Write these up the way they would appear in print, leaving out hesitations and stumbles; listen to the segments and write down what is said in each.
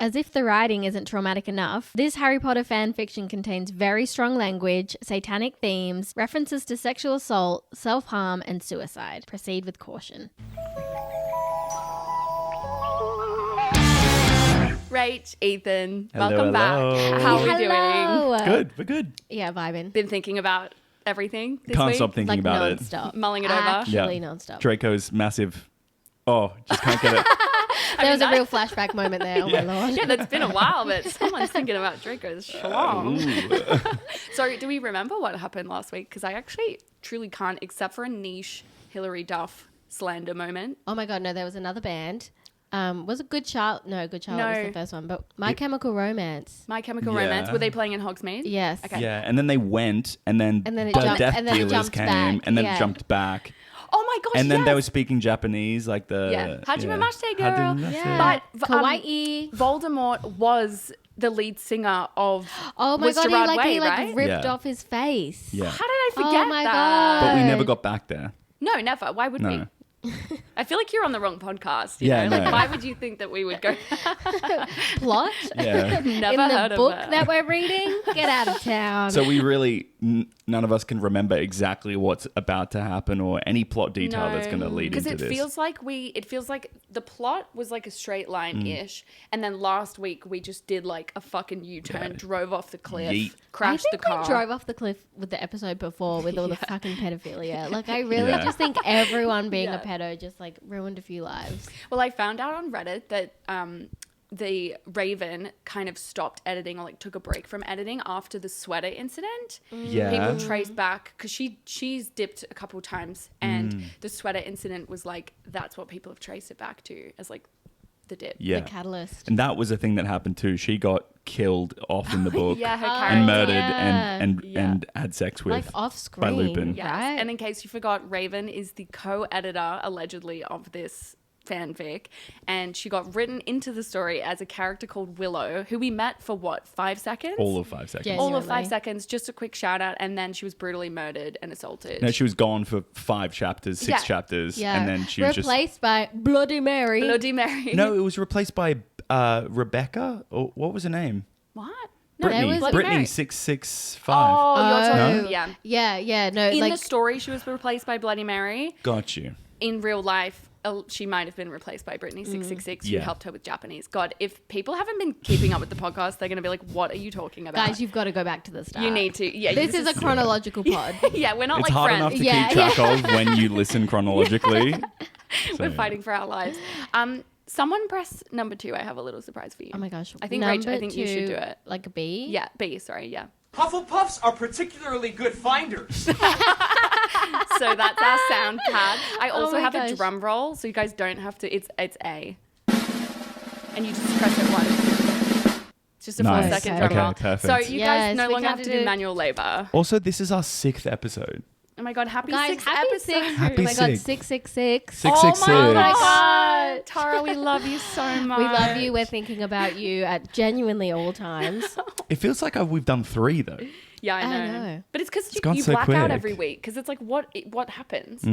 As if the writing isn't traumatic enough, this Harry Potter fan fiction contains very strong language, satanic themes, references to sexual assault, self-harm, and suicide. Proceed with caution. Rach, Ethan, Hello, welcome hello. back. How are we Hello. doing? Good. We're good. Yeah, vibing. Been thinking about everything this Can't week? stop thinking about it. non-stop. Mulling it over? Actually non-stop. Draco's massive. Oh, just can't get it. There was a real flashback moment there. Oh my lord. Yeah, that's been a while, but someone's thinking about Draco's schlong. So do we remember what happened last week? Because I actually truly can't, except for a niche Hilary Duff slander moment. Oh my god, no, there was another band. Was it Good Child? No, Good Child was the first one. But My Chemical Romance. My Chemical Yeah. Romance. Were they playing in Hogsmeade? Yes. Okay. Yeah, and then they went, and then it the jumped- Death and then it Dealers jumped came, back, and then yeah. jumped back. Oh my gosh, And then yes. they were speaking Japanese, like the... Yeah. Hajime Mashite, girl. Hajime Mashite. Yeah. But Kawaii. Voldemort was the lead singer of Oh my was god, Gerard he Way, right? ripped Yeah. off his face. Yeah. How did I forget Oh my that? god. But we never got back there. No, never. Why would we? No. I feel like you're on the wrong podcast. You Yeah, know? Like, no. why would you think that we would go? Plot? Yeah. Never In heard the of book it. that we're reading? Get out of town. So we really, none of us can remember exactly what's about to happen or any plot detail that's going to lead into because this. it feels like the plot was like a straight line ish, and then last week we just did like a fucking U-turn, drove off the cliff, Yeet. crashed I think the car. we drove off the cliff with the episode before with all the fucking pedophilia. Like, I really Yeah. just think everyone being Yeah. a pedo just like ruined a few lives. Well, I found out on Reddit that the Raven kind of stopped editing or like took a break from editing after the sweater incident. Yeah. People traced back because she's dipped a couple times, and the sweater incident was like that's what people have traced it back to as like the dip. Yeah. The catalyst. And that was a thing that happened too. She got killed off in the book Yeah, her and character. murdered and Yeah. had sex with Like off screen. by Lupin. Yes. Right? And in case you forgot, Raven is the co-editor allegedly of this fanfic, and she got written into the story as a character called Willow, who we met for what, 5 seconds? All of 5 seconds. Yeah. All of 5 Genuinely. seconds, just a quick shout out, and then she was brutally murdered and assaulted. No, she was gone for 5 chapters, 6 Yeah. chapters, Yeah. and then she was replaced by Bloody Mary. Bloody Mary. No, it was replaced by Rebecca. Or what was her name? What? there Brittany. was- Bloody Brittany Mary. 665. Oh, you're talking, No? yeah. Yeah, no, In like the story, she was replaced by Bloody Mary. Got you. In real life, she might have been replaced by Brittany 666, who Yeah. helped her with Japanese. God, if people haven't been keeping up with the podcast, they're going to be like, what are you talking about? guys, you've got to go back to the start. You need to. Yeah, This is a chronological pod. Yeah, we're not It's like hard friends. enough to Yeah, keep track of when you listen chronologically. We're fighting for our lives. Someone press number 2. I have a little surprise for you. Oh my gosh. I think, Rach, I Number think you should do it. Like a B? Yeah, B, sorry, yeah. Hufflepuffs are particularly good finders. So that's our sound pad. I also my have gosh. a drum roll, so you guys don't have to. It's A. And you just press it once. It's just a Nice. 4-second Okay. drum roll. perfect. So you guys Yes, no we longer have can't to do do- manual labor. Also, this is our 6th episode. Oh my god, happy Guys, 6th happy episode. 6. Happy Oh my god, six. 666. 666. Oh my God. god. Tara, we love you so much. We love you. We're thinking about you at genuinely all times. It feels like we've done 3 though. Yeah, I I know. know. But it's because gone you so black out quick. every week because it's like what happens?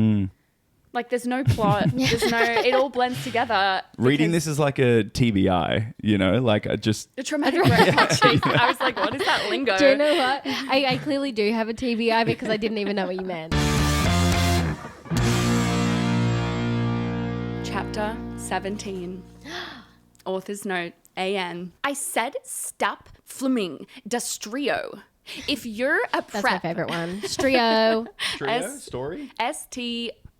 Like there's no plot. There's no. It all blends together. Reading because this is like a TBI, you know, like I just the traumatic brain watching. I was like, what is that lingo? Do you know what? I clearly do have a TBI because I didn't even know what you meant. Chapter 17. Author's note, AN. I said stop flaming das Trio. If you're a That's my prep, favorite one. Strio. story.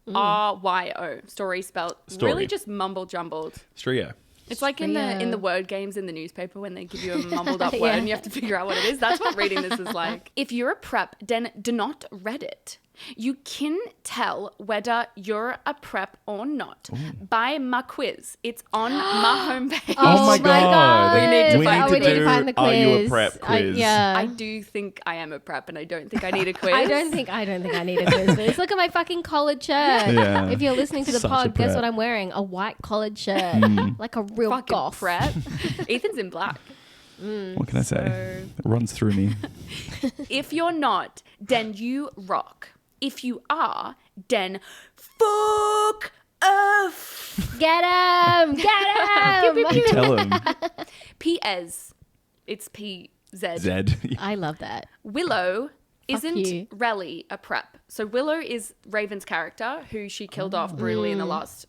STRYO. Story spelled Story. really just mumble jumbled. Strio. It's like in Trio. the word games in the newspaper when they give you a mumbled up Yeah. word and you have to figure out what it is. That's what reading this is like. If you're a prep, then do not read it. You can tell whether you're a prep or not by my quiz. It's on my homepage. Oh my God. We need to find- we need to do find the quiz. Are You a Prep quiz. yeah. I do think I am a prep and I don't think I need a quiz. I don't think I need a quiz for this. Look at my fucking collared shirt. Yeah. If you're listening to the Such a pod, guess prep. what I'm wearing? A white collared shirt. Like a real fucking goth. prep. Ethan's in black. What can I say? It runs through me. If you're not, then you rock. If you are, then fuck Get him! Get him! Tell him. P.S. It's P.Z. Zed. I love that. Willow isn't you. really a prep. So Willow is Raven's character who she killed off brutally in the last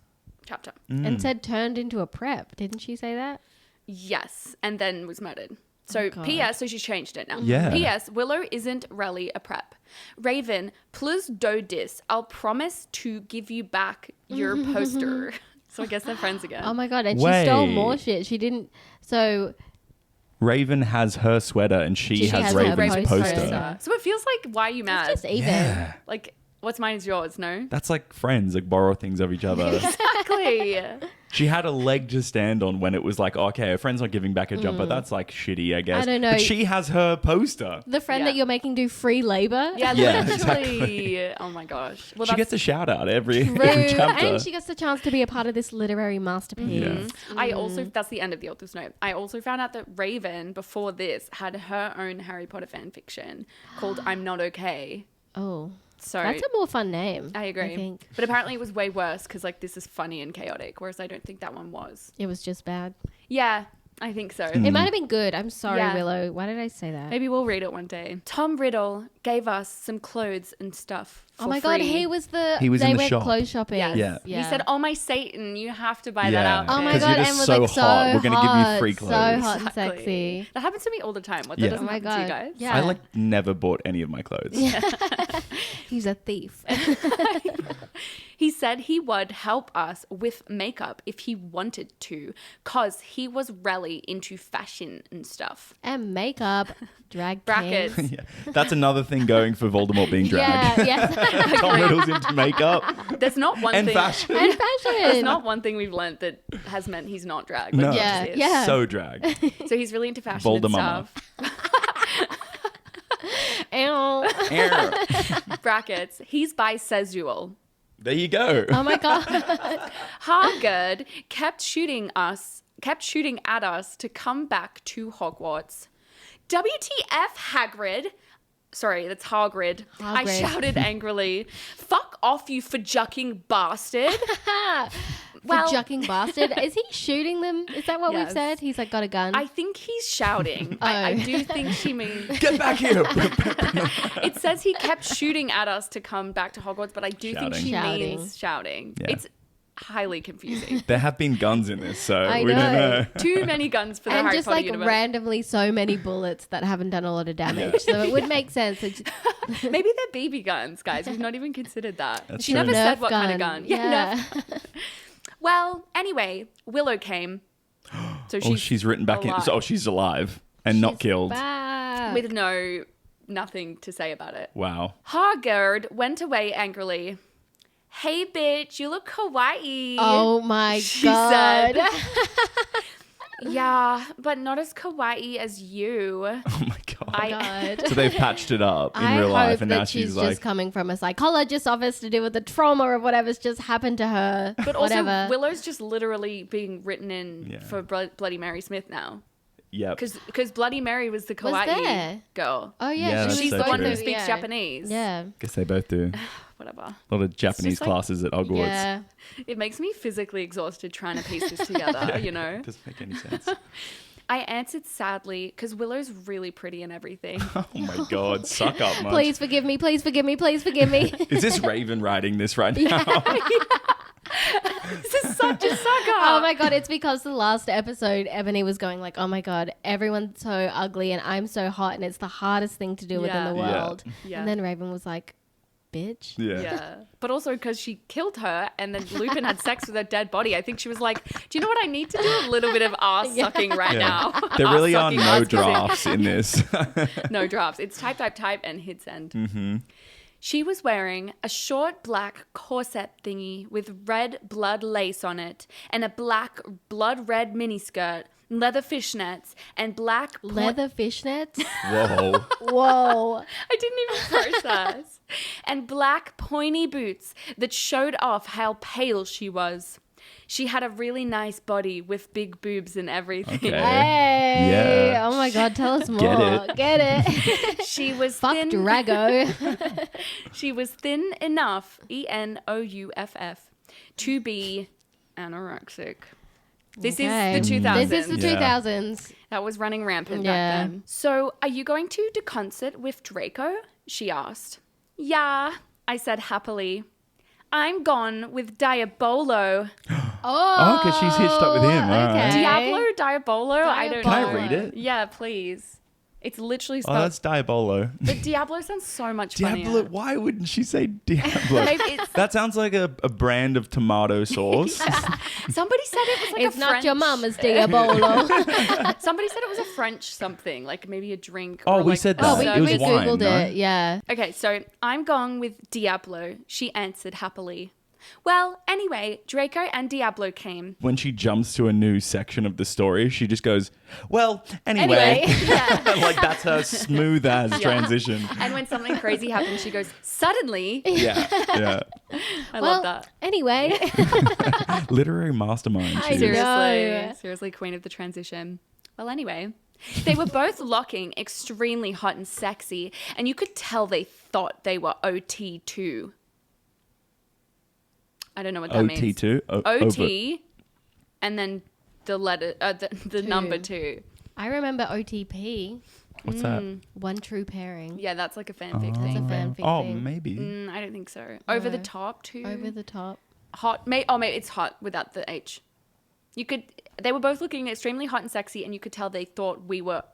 chapter. And said turned into a prep. Didn't she say that? Yes, and then was murdered. So God. P.S. So she's changed it now. Yeah. P.S. Willow isn't really a prep. Raven, plus do dis. I'll promise to give you back your poster. So I guess they're friends again. Oh my God. And she stole Wait. more shit. She didn't. So Raven has her sweater and she She has has her Raven's poster. poster. So it feels like, why are you mad? it's just even. Yeah. Like, what's mine is yours, no? That's like friends, like borrow things of each other. Exactly. She had a leg to stand on when it was like, okay, her friend's not giving back a jumper. That's like shitty, I guess. I don't know. But she has her poster. The friend Yeah. that you're making do free labor. Yeah, Yeah, literally. exactly. Oh my gosh. Well, She gets a shout out every True. chapter. And she gets the chance to be a part of this literary masterpiece. Yeah. I also, that's the end of the author's note. I also found out that Raven, before this, had her own Harry Potter fan fiction called I'm Not Okay. Oh. So That's a more fun name. I agree. I think. But apparently it was way worse because like this is funny and chaotic, whereas I don't think that one was. It was just bad. Yeah, I think so. It might have been good. I'm sorry, Yeah. Willow. Why did I say that? Maybe we'll read it one day. Tom Riddle gave us some clothes and stuff. Oh for my God, free. he was He they was in the went shop. clothes shopping. Yes. Yeah. He said, "Oh my Satan, you have to buy that Yeah. outfit." Oh my 'Cause God, you're just and was so like hot. We're gonna give you hot, free So clothes. hot and sexy. That happens to me all the time. What Yeah. that doesn't Oh my happen to you God. guys? Yeah. I like never bought any of my clothes. He's a thief. He said he would help us with makeup if he wanted to, cause he was really into fashion and stuff. And makeup, drag Brackets. kings. Yeah. That's another thing going for Voldemort being dragged. Yeah, yes. Tom Riddle's into makeup There's not one and thing. fashion. And There's fashion. not one thing we've learnt that has meant he's not dragged. No. Like, he Yeah, just is. yeah. So dragged. So he's really into fashion Voldemort. and stuff. Ew. Err. Brackets. He's bisexual. There you go. Oh my God. Hagrid kept shooting at us to come back to Hogwarts. WTF, Hagrid? Sorry, that's Hagrid. I Hagrid. shouted angrily. Fuck off, you fudjucking bastard. Well, jucking bastard. Is he shooting them? Is that what we've Yes. said? He's like got a gun. I think he's shouting. I do think she means... Get back here. It says he kept shooting at us to come back to Hogwarts, but I do think she Shouting. means shouting. Yeah. It's highly confusing. There have been guns in this, so I we don't know. know. Too many guns for the and Harry just Potter like universe. randomly so many bullets that haven't done a lot of damage. So it would make sense. It's Maybe they're BB guns, guys. We've not even considered that. That's She true. never Nerf said what kind of gun. Yeah. Nerf. Well, anyway, Willow came. So She's written back alive. in. Oh, she's alive and not killed. back. With nothing to say about it. Wow. Hagrid went away angrily. Hey, bitch, you look kawaii. Oh my She God. said. Yeah, but not as kawaii as you. Oh my god. God. So they've patched it up in I real hope life, and now that she's she's just like, coming from a psychologist's office to deal with the trauma of whatever's just happened to her. But also, whatever. Willow's just literally being written in Yeah. for Bloody Mary Smith now. yep. Because Bloody Mary was the kawaii there? girl. Oh Yeah, yeah, that's She's so the one true. who speaks yeah. Japanese. Yeah. Guess they both do. Whatever. A lot of Japanese just like- classes at Hogwarts. Yeah. It makes me physically exhausted trying to piece this together, you know? Doesn't make any sense. I answered sadly because Willow's really pretty and everything. Oh my god, suck up, much. Please forgive me. Please forgive me. Please forgive me. Is this Raven writing this right now? This is such a sucker. Oh my God, it's because the last episode, Ebony was going like, oh my God, everyone's so ugly and I'm so hot and it's the hardest thing to do within Yeah. the Yeah. world. Yeah. And then Raven was like, bitch. Yeah. Yeah. But also because she killed her and then Lupin had sex with her dead body. I think she was like, do you know what? I need to do a little bit of ass sucking right now. There really are Ass-sucking, no ass-kissing. drafts in this. No drafts. It's type, and hit send. Mm-hmm. She was wearing a short black corset thingy with red blood lace on it and a black blood red miniskirt, leather fishnets, and black Leather fishnets? Whoa. Whoa. I didn't even process. And black pointy boots that showed off how pale she was. She had a really nice body with big boobs and everything. Okay. Hey. Yeah. Oh my God, tell us more. Get it. Get it. She was Fuck thin. Drago. She was thin enough, ENOUFF, to be anorexic. This Okay. is the 2000s. This is the Yeah. 2000s. That was running rampant Yeah. back then. So, are you going to the concert with Draco? She asked. Yeah, I said happily. I'm gone with Diabolo. Oh, because she's hitched up with him. All right. Okay. Diablo? Diabolo? I don't know. Can I read it? Yeah, please. It's literally Oh, spelled. that's Diabolo. But Diablo sounds so much funnier. Diablo? Why wouldn't she say Diablo? Maybe it's, That sounds like a brand of tomato sauce. somebody said it was like It's a not French. your mama's Diabolo. Somebody said it was a French something, like maybe a drink. Oh, or we like said a that. Oh, we, It was we wine, Googled no? it. Yeah. Okay, so I'm going with Diablo, she answered happily. Well, anyway, Draco and Diablo came. When she jumps to a new section of the story, she just goes, well, anyway. Yeah. Like that's her smooth as transition. And when something crazy happens, she goes, suddenly. Yeah, yeah. I Well, love that. anyway. Literary mastermind. I She know. is. Seriously, seriously, queen of the transition. Well, anyway, they were both looking extremely hot and sexy, and you could tell they thought they were OT2. I don't know what that means. OT2? OT, and then the letter, the number 2. I remember OTP. What's that? One true pairing. Yeah, that's like a fanfic That's a thing. fanfic Oh, thing. maybe. I don't think so. Over the No. top too. Over the top. Hot. Maybe it's hot without the H. They were both looking extremely hot and sexy, and you could tell they thought we were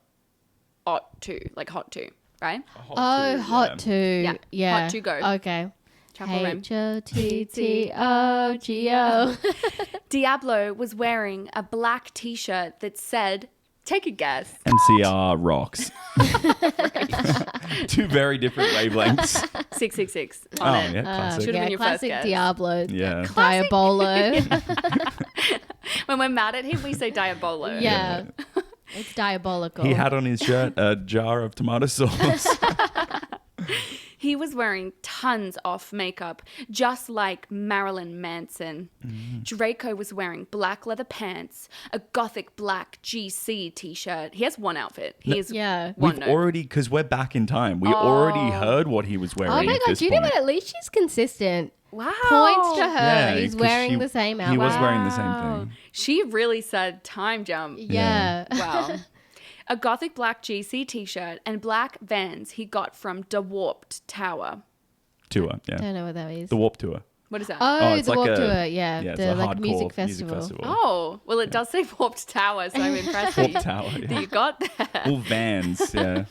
hot too, like hot too, right? Oh, hot too. Yeah. Yeah. Hot to go. Okay. Chapel Rim. H-O-T-T-O-G-O. Diablo was wearing a black T-shirt that said, "Take a guess." NCR rocks. Two very different wavelengths. 666 Oh, on it. yeah, classic. Should've been your first classic guess. Diablo. Yeah. Diabolo. When we're mad at him, we say Diabolo. Yeah. It's diabolical. He had on his shirt a jar of tomato sauce. He was wearing tons of makeup, just like Marilyn Manson. Draco was wearing black leather pants, a gothic black GC t-shirt. He has one outfit. He is Yeah. one We've note. already, because we're back in time, we already heard what he was wearing. Oh my at god, this do you know point. what? At least she's consistent. Wow. Points to her. Yeah, He's 'cause wearing the same outfit. He was wearing the same thing. She really said time jump. Yeah. Wow. A gothic black GC t-shirt and black Vans he got from the Warped Tower. Tour, yeah. Don't know what that is. The Warp Tour. What is that? Oh, it's the like Warped a- Tour. Yeah. it's The a like hardcore music festival. Oh, well, it does say Warped Tower, so I'm impressed. Warp Tower, that yeah. you got that. All Vans, yeah.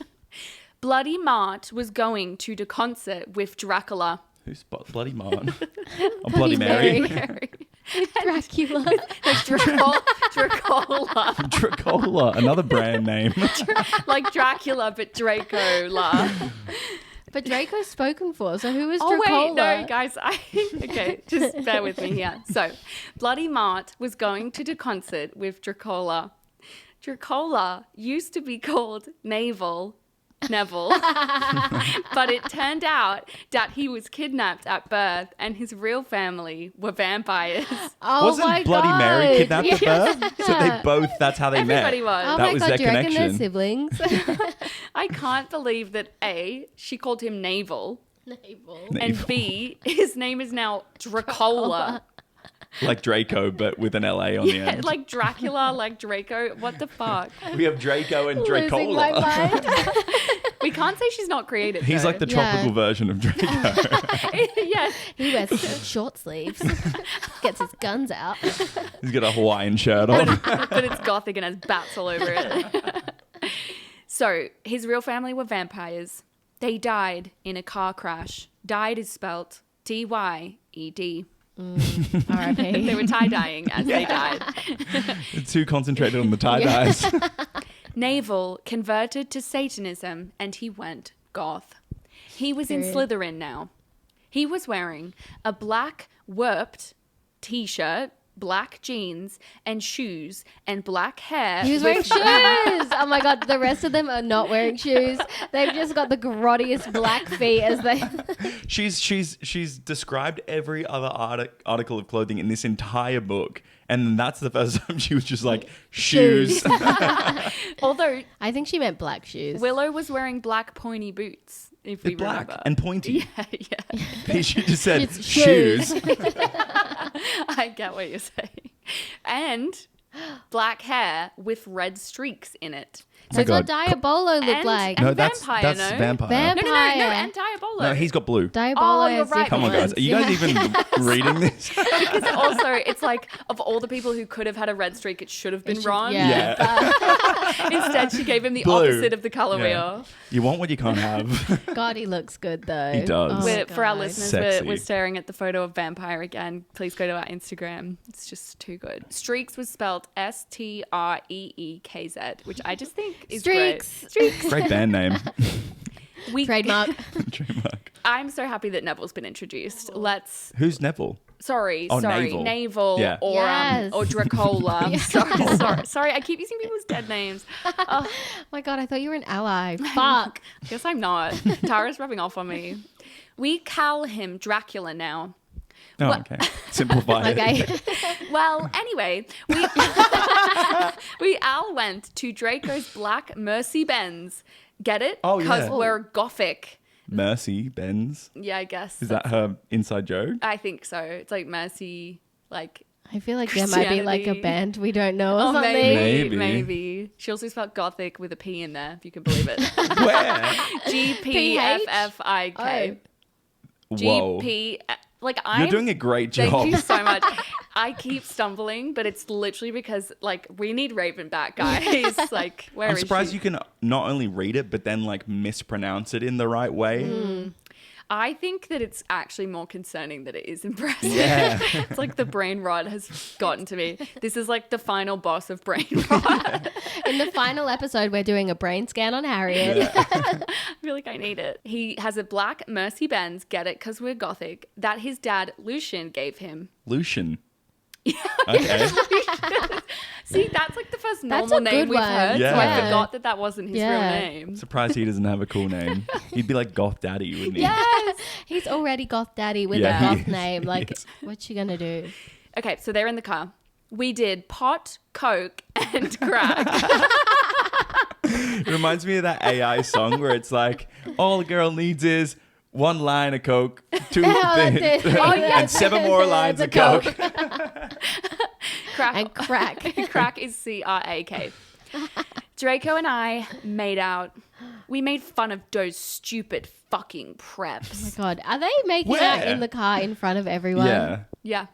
Bloody Mart was going to the concert with Dracula. Who's Bloody Martin? Oh, Bloody Mary. Dracula. Dracola. Dracola, another brand name. Like Dracula, but Dracola. But Draco's spoken for, so who is Oh, Dracola? wait, no, guys. Okay, just bear with me here. So, Bloody Mart was going to the concert with Dracola. Dracola used to be called Neville, but it turned out that he was kidnapped at birth and his real family were vampires. Oh Wasn't my Bloody god. Mary kidnapped at Yeah. birth? So they both, that's how they Everybody met. was. Oh That my was god, their do you reckon they're connection. siblings? I can't believe that A, she called him Navel, Navel. and Navel. B, his name is now Dracola. Like Draco, but with an LA on the Yeah, end. like Dracula, like Draco. What the fuck? We have Draco and Losing my Dracola. mind. We can't say she's not creative. He's though. like the Yeah. tropical version of Draco. Yes. He wears short sleeves. Gets his guns out. He's got a Hawaiian shirt on. But it's gothic and has bats all over it. So, his real family were vampires. They died in a car crash. Died is spelt D-Y-E-D. R.I.P. They were tie-dyeing as they died. Too concentrated on the tie-dyes. Navel converted to Satanism and he went goth. He was in Period. Slytherin now. He was wearing a black warped t-shirt, black jeans and shoes and black hair. He was wearing shoes. Oh my god, the rest of them are not wearing shoes. They've just got the grottiest black feet as they. She's described every other article of clothing in this entire book, and that's the first time she was just like shoes. Although I think she meant black shoes. Willow was wearing black pointy boots, if we Black remember. and pointy. Yeah. She just said It's shoes. shoes. I get what you're saying. And black hair with red streaks in it. So it's what God. Diabolo looked And- like. and No, that's vampire, that's no? vampire. Vampire. No, and Diabolo. No, he's got blue. Diabolo you're has right. Come on, different guys. Are you guys ones. even reading this? Because also, it's like, of all the people who could have had a red streak, it should have been Ron. Yeah. Instead, she gave him the Blue. opposite of the color Yeah. wheel. You want what you can't have. God, he looks good though. He does. Oh, We're- for our God. listeners, Sexy. we're staring at the photo of Vampire again. Please go to our Instagram. It's just too good. Streaks was spelled Streeekz, which I just think is Streaks. great. Streaks. Great band name. Trademark. Trademark. I'm so happy that Neville's been introduced. Let's. Who's Neville? Sorry, Oh, sorry, Naval. Yeah. or Dracola. Yes. Sorry. I keep using people's dead names. Oh, My God, I thought you were an ally. Fuck. guess I'm not. Tara's rubbing off on me. We call him Dracula now. Oh, What- okay. Simplify it. Okay. Well, anyway, we all went to Draco's Black Mercy Benz. Get it? Oh, yeah. Because we're GOFFIK. Mercy Benz. Yeah, I guess. Is that her inside joke? I think so. It's like Mercy, like. I feel like there might be like a Christianity. band we don't know or Oh, something. Maybe. maybe. She also spelled Gothic with a P in there, if you can believe it. Where? GPFFIK. Whoa. GP. Like I'm. You're doing a great job. Thank you so much. I keep stumbling, but it's literally because like we need Raven back, guys. Like where I'm is surprised she? you can not only read it, but then like mispronounce it in the right way. I think that it's actually more concerning that it is impressive. Yeah. It's like the brain rot has gotten to me. This is like the final boss of brain rot. In the final episode, we're doing a brain scan on Harriet. I feel like I need it. He has a black Mercy Benz, get it, because we're Gothic, that his dad, Lucian, gave him. Lucian. Okay. See, that's like the first That's normal a name good we've one. heard, so Yeah. I forgot that that wasn't his real Yeah. name. Surprised he doesn't have a cool name. He'd be like Goth Daddy, wouldn't he? Yes. He's already goth daddy with Yeah, a he goth is. name. Like, Yes. what you gonna do? Okay, so they're in the car. We did pot, coke, and crack. It reminds me of that AI song where it's like, all the girl needs is one line of Coke, two that's things, it. and 7 more lines of Coke. Crack. And crack. Crack is CRAK. Draco and I made out. We made fun of those stupid fucking preps. God, are they making out Where? in the car in front of everyone? Yeah. Yeah.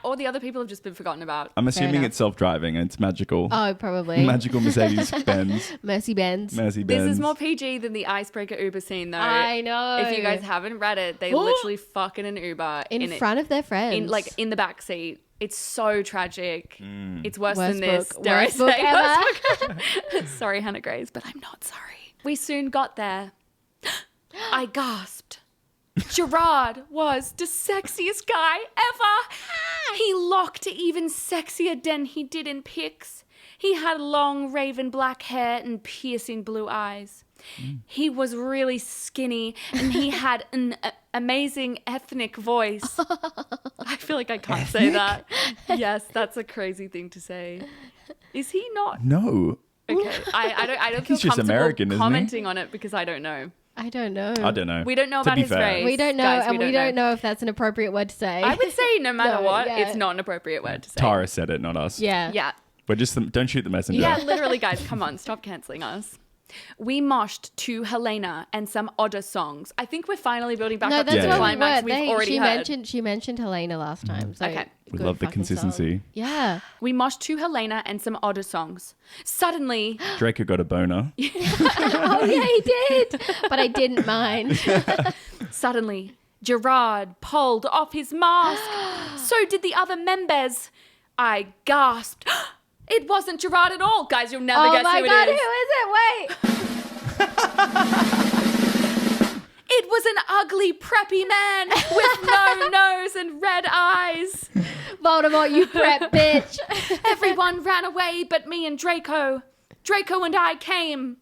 All the other people have just been forgotten about. I'm assuming enough. it's self-driving and it's magical. Oh, probably. Magical Mercedes-Benz. Mercy Benz. Mercy-Benz. This is more PG than the Icebreaker Uber scene, though. I know. If you guys haven't read it, they literally fuck in an Uber in it- front of their friends. in the back seat. It's so tragic. It's worse Worst than this. book. Dare I Worst book say. ever. Worst book. Sorry, Hannah Grace, but I'm not sorry. We soon got there. I gasped. Gerard was the sexiest guy ever. He looked even sexier than he did in pics. He had long raven black hair and piercing blue eyes. He was really skinny and he had an amazing ethnic voice. I feel like I can't say that. Yes, that's a crazy thing to say. Is he not? No. Okay, I don't feel He's just comfortable American, isn't he? commenting on it because I don't know. I don't know. I don't know. We don't know To about be his fair. race. We don't know, Guys, and we don't know if that's an appropriate word to say. I would say no matter No, what, yeah. it's not an appropriate word to say. Tara said it, not us. Yeah. Yeah. We're just don't shoot the messenger. Yeah, literally, guys, come on, stop cancelling us. We moshed to Helena and some odder songs. I think we're finally building back No, up to that's the Yeah. what we climax were. we've already she heard. mentioned Helena last time. So Okay. We good love the fucking song. consistency. Yeah. We moshed to Helena and some odder songs. Suddenly, Draco got a boner. Oh yeah, he did. But I didn't mind. Suddenly, Gerard pulled off his mask. So did the other members. I gasped. It wasn't Gerard at all. Guys, you'll never Oh guess my who God, it who is. is it? Wait. It was an ugly, preppy man with no nose and red eyes. Vlodemort, you prep bitch. Everyone ran away but me and Draco. Draco and I came.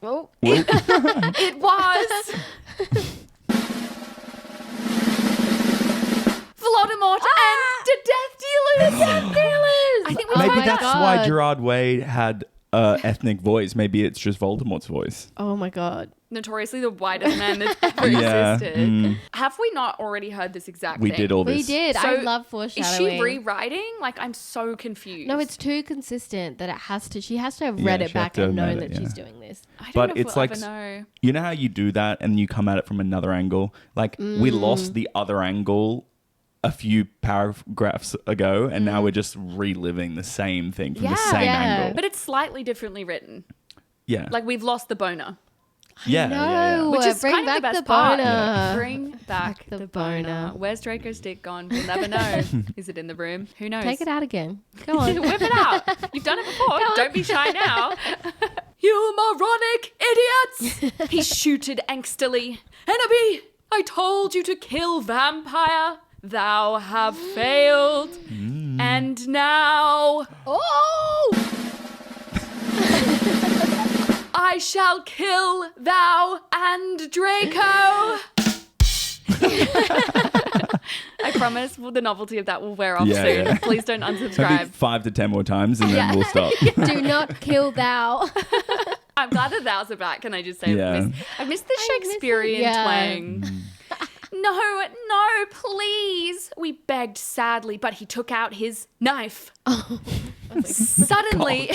Oh. It was Vlodemort and the Death Dealers. Dealers. I think we Oh Maybe my that's God. why Gerard Way had ethnic voice. Maybe it's just Voldemort's voice. Oh my God. Notoriously the whitest man that's ever Yeah. existed. Have we not already heard this exact We thing? did all We this. did. So, I love Is foreshadowing. she rewriting? Like, I'm so confused. No, it's too consistent that she has to have read Yeah, it she has back to have and known known it, that she's yeah. doing this. I don't But know if it's we'll like ever know. You know how you do that and you come at it from another angle? Like we lost the other angle a few paragraphs ago and now we're just reliving the same thing from the same Yeah. angle. But it's slightly differently written. Yeah. Like, we've lost the boner. yeah, No, Which is bring kind of back the best the part. boner. Bring back the the boner. boner. Where's Draco's stick gone? We'll never know. Is it in the room? Who knows? Take it out again. Go on. Whip it out. You've done it before. Don't be shy now. You moronic idiots! He shooted angstily. Enemy, I told you to kill vampire. Thou have failed. And now Oh! I shall kill thou and Draco. I promise the novelty of that will wear off Yeah, soon. yeah. Please don't Maybe unsubscribe. 5 to 10 more times and then we'll stop. Do not kill thou. I'm glad the thous are back. Can I just say, Yeah. I miss the Shakespearean yeah. twang. No, no, please. We begged sadly, but he took out his knife. Suddenly,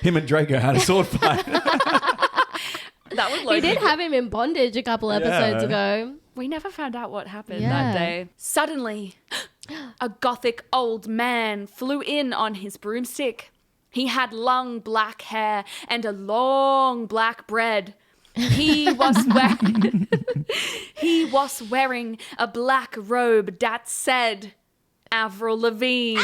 Him and Draco had a sword fight. that would We did have him in bondage a couple episodes ago. We never found out what happened Yeah. that day. Suddenly, a gothic old man flew in on his broomstick. He had long black hair and a long black bread. He was wearing a black robe that said Avril Lavigne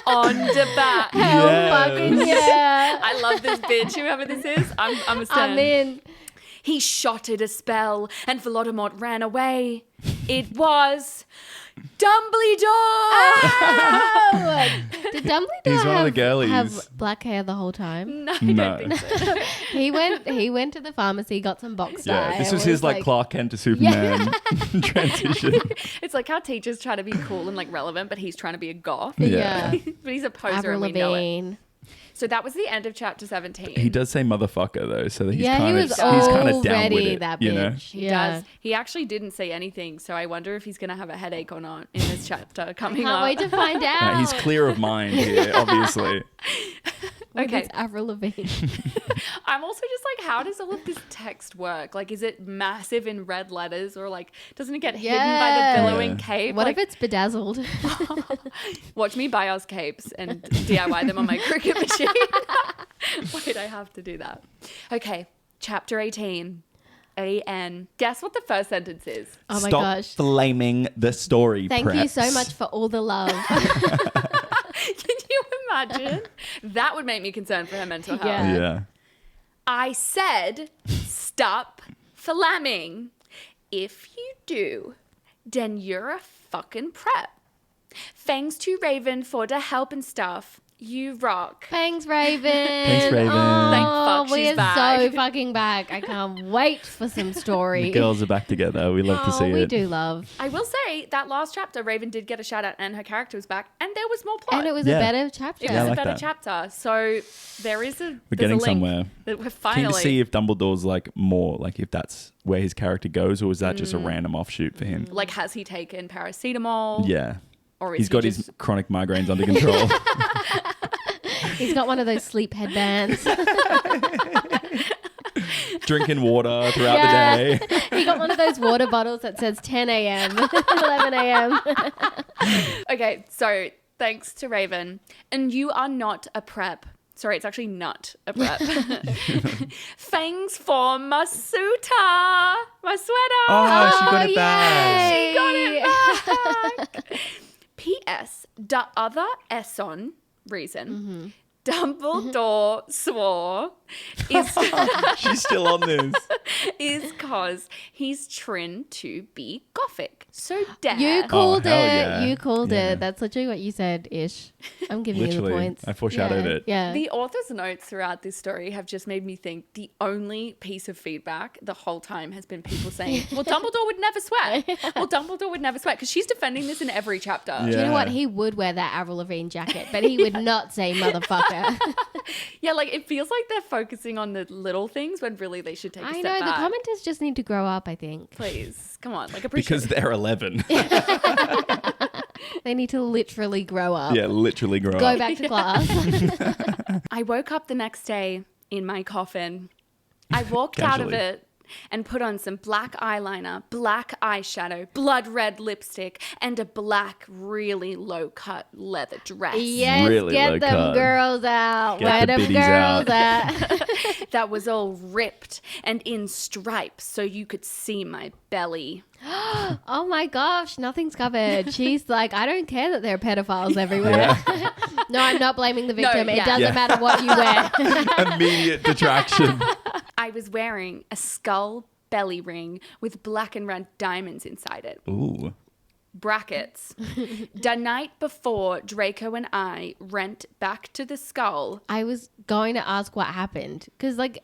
on the back. Hell Yes. fucking yeah. I love this bitch. Whoever this is, I'm a stan. I'm in. He shotted a spell and Vlodemort ran away. It was Dumbledore! Oh! Did Dumbledore He's one of the girlies. have black hair the whole time? No, I No. don't think so. He went to the pharmacy, got some box dye. Yeah, this and was his like Clark Kent to Superman transition. It's like how teachers try to be cool and like relevant, but he's trying to be a goth. Yeah. But he's a poser Avril and we know it. Lavigne. So that was the end of chapter 17. He does say motherfucker though, so he's Yeah, he kind of was he's kind of down already with it, that you know. bitch. He Yeah. does. He actually didn't say anything, so I wonder if he's going to have a headache or not in this chapter coming Can't up. wait to find out. Yeah, he's clear of mind here, obviously. Okay. Okay. It's Avril Lavigne. I'm also just like, how does all of this text work? Like, is it massive in red letters or like, doesn't it get hidden by Yeah. the billowing Yeah. cape? What like, if it's bedazzled? watch me buy us capes and DIY them on my cricket machine. Wait, I have to do that. Okay, chapter 18. A-N. Guess what the first sentence is? Oh my Stop gosh. flaming the story. Thank you so preps. much for all the love. Can you imagine? That would make me concerned for her mental health. Yeah. Yeah. I said, stop flamming. If you do, then you're a fucking prep. Thanks to Raven for the help and stuff. You rock. Thanks, Raven. Thanks, Raven. Thank fuck we she's are back. so fucking back. I can't wait for some story. The girls are back together. We love to see we it. do love. I will say that last chapter, Raven did get a shout out and her character was back and there was more plot. And it was Yeah. a better chapter. It was Yeah, I a like better that. chapter. So there is a We're there's getting a link somewhere. that we're Keen finally to see if Dumbledore's like more like if that's where his character goes, or is that just a random offshoot for him? like has he taken paracetamol? Yeah. Or is He's he got just his chronic migraines under control. He's got one of those sleep headbands. Drinking water throughout Yeah. the day. He got one of those water bottles that says 10 a.m., 11 a.m. Okay, so thanks to Raven. And you are not a prep. Sorry, it's actually not a prep. Thanks for my suitor, my sweater. Oh, she got it yay. back. She got it back. P.S. The other Esson reason Dumbledore swore is She's still on this. is cause he's trying to be Gothic. So dare. You called hell it. yeah. You called Yeah. it. That's literally what you said, Ish. I'm giving you the Literally. points. I foreshadowed Yeah. it. Yeah. The author's notes throughout this story have just made me think the only piece of feedback the whole time has been people saying, well, Dumbledore would never swear. Well, Dumbledore would never swear, because she's defending this in every chapter. Yeah. Do you know what? He would wear that Avril Lavigne jacket, but he would not say motherfucker. Yeah, like it feels like they're focusing on the little things when really they should take a I step know. back. The commenters just need to grow up, I think. Please, come on, like appreciate Because they're 11. They need to literally grow up. Yeah, literally grow Go up. back to class. I woke up the next day in my coffin. I walked out of Casually. it and put on some black eyeliner, black eyeshadow, blood red lipstick, and a black, really low-cut leather dress. Yes, Really get low them cut. girls out. Get Where the them biddies girls out. at? That was all ripped and in stripes so you could see my belly. Oh my gosh, nothing's covered. She's like, I don't care that there are pedophiles everywhere. No, I'm not blaming the victim. yeah. It doesn't Yeah. matter what you wear. Immediate detraction. I was wearing a skull belly ring with black and red diamonds inside it. Ooh. Brackets. The night before Draco and I went back to the skull. I was going to ask what happened because, like,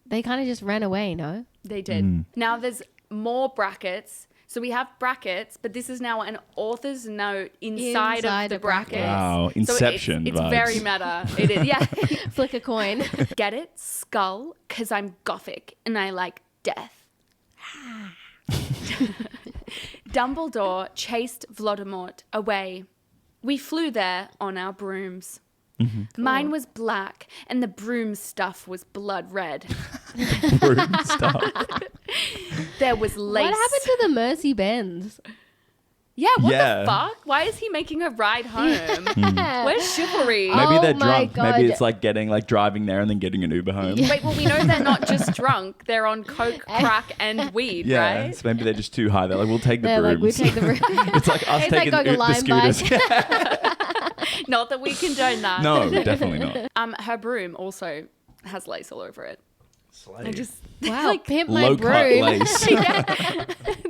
they kind of just ran away, no? They did. Now there's more brackets. So we have brackets, but this is now an author's note inside of the a bracket. brackets. Wow, So Inception it's vibes. very meta. It is, yeah. Flick a coin. Get it? Skull, because I'm Gothic and I like death. Dumbledore chased Vlodemort away. We flew there on our brooms. Mine was black and the broom stuff was blood red. Broom stuff. There was lace. What happened to the Mercy Bends? Yeah, what Yeah. the fuck? Why is he making a ride home? Where's chivalry? Oh Maybe they're my drunk. Maybe God. it's like driving there and then getting an Uber home. Wait, well, we know they're not just drunk. They're on coke, crack, and weed, Yeah, right? so maybe they're just too high. They're like, we'll take the They're brooms. like, we take the room. It's like us It's like taking going a the Lime scooters. Not that we condone that. No, definitely not. Her broom also has lace all over it. I just Wow, pimp my Low cut broom. lace.